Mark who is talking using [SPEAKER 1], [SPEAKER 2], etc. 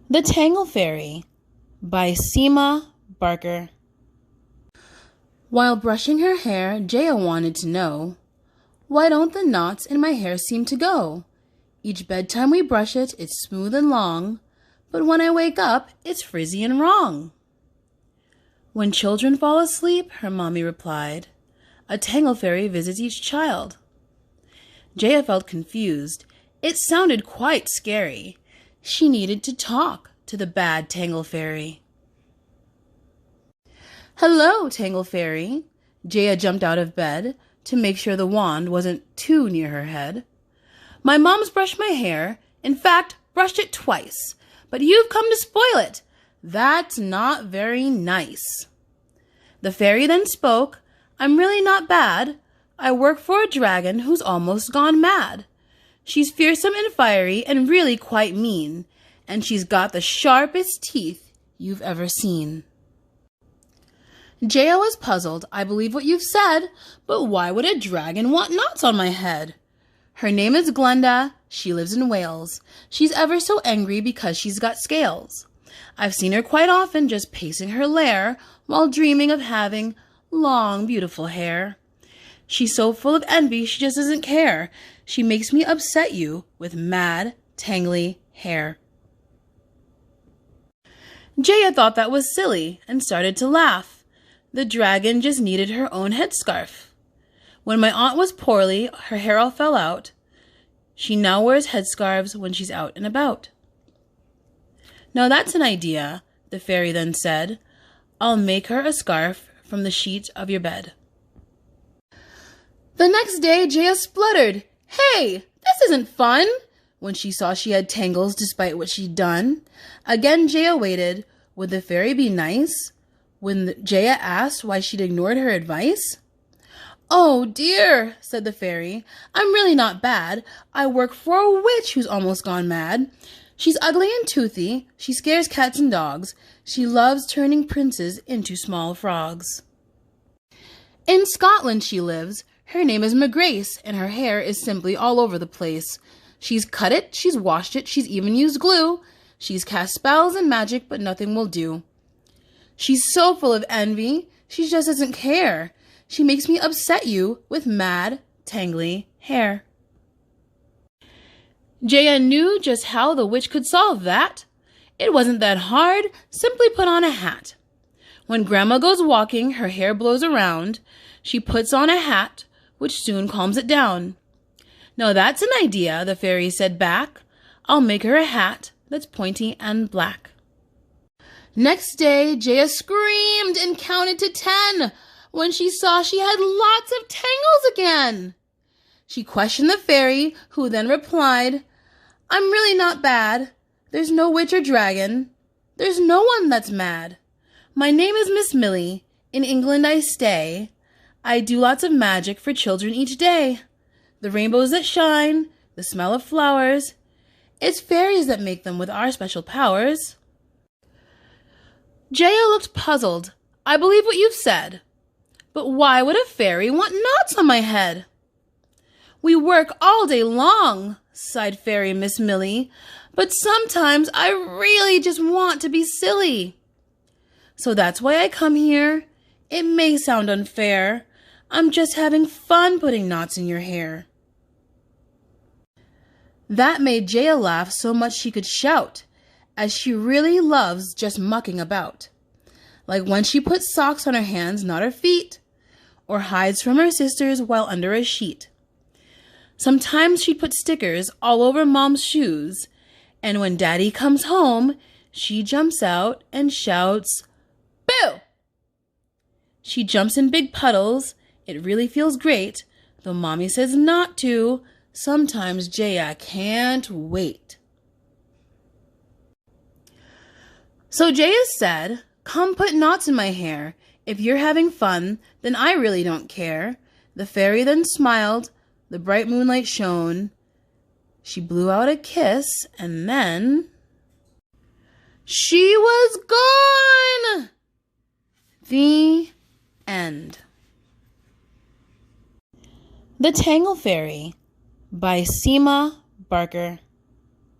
[SPEAKER 1] The Tangle Fairy by Seema Barker. While brushing her hair, Jaya wanted to know, why don't the knots in my hair seem to go? Each bedtime we brush it, it's smooth and long, but when I wake up, it's frizzy and wrong. When children fall asleep, her mommy replied, a Tangle Fairy visits each child. Jaya felt confused. It sounded quite scary. She needed to talk to the bad Tangle Fairy. Hello, Tangle Fairy. Jaya jumped out of bed to make sure the wand wasn't too near her head. My mom's brushed my hair, in fact, brushed it twice, but you've come to spoil it. That's not very nice. The fairy then spoke, I'm really not bad. I work for a dragon who's almost gone mad. She's fearsome and fiery and really quite mean, and she's got the sharpest teeth you've ever seen. Jaya was puzzled. I believe what you've said, but why would a dragon want knots on my head? Her name is Glenda. She lives in Wales. She's ever so angry because she's got scales. I've seen her quite often just pacing her lair while dreaming of having long, beautiful hair. She's so full of envy she just doesn't care. She makes me upset you with mad, tangly hair. Jaya thought that was silly and started to laugh. The dragon just needed her own headscarf. When my aunt was poorly, her hair all fell out. She now wears headscarves when she's out and about. Now that's an idea, the fairy then said. I'll make her a scarf from the sheet of your bed. The next day, Jaya spluttered, Hey, this isn't fun, when she saw she had tangles despite what she'd done. Again, Jaya waited. Would the fairy be nice? When Jaya asked why she'd ignored her advice? Oh dear, said the fairy, I'm really not bad. I work for a witch who's almost gone mad. She's ugly and toothy. She scares cats and dogs. She loves turning princes into small frogs. In Scotland she lives. Her name is McGrace, and her hair is simply all over the place. She's cut it, she's washed it, she's even used glue. She's cast spells and magic, but nothing will do. She's so full of envy, she just doesn't care. She makes me upset you with mad, tangly hair. Jaya knew just how the witch could solve that. It wasn't that hard, simply put on a hat. When Grandma goes walking, her hair blows around. She puts on a hat, which soon calms it down. Now that's an idea, the fairy said back. I'll make her a hat that's pointy and black. Next day, Jaya screamed and counted to 10 when she saw she had lots of tangles again. She questioned the fairy, who then replied, I'm really not bad. There's no witch or dragon. There's no one that's mad. My name is Miss Millie. In England I stay. I do lots of magic for children each day. The rainbows that shine, the smell of flowers. It's fairies that make them with our special powers. Jaya looked puzzled. I believe what you've said. But why would a fairy want knots on my head? We work all day long, sighed Fairy Miss Millie, but sometimes I really just want to be silly. So that's why I come here. It may sound unfair. I'm just having fun putting knots in your hair. That made Jaya laugh so much she could shout, as she really loves just mucking about. Like when she puts socks on her hands, not her feet, or hides from her sisters while under a sheet. Sometimes she'd put stickers all over Mom's shoes, and when Daddy comes home, she jumps out and shouts, Boo! She jumps in big puddles. It really feels great, though Mommy says not to. Sometimes Jaya can't wait. So Jaya said, Come put knots in my hair. If you're having fun, then I really don't care. The fairy then smiled. The bright moonlight shone. She blew out a kiss, and then she was gone! The end. The Tangle Fairy by Seema Barker.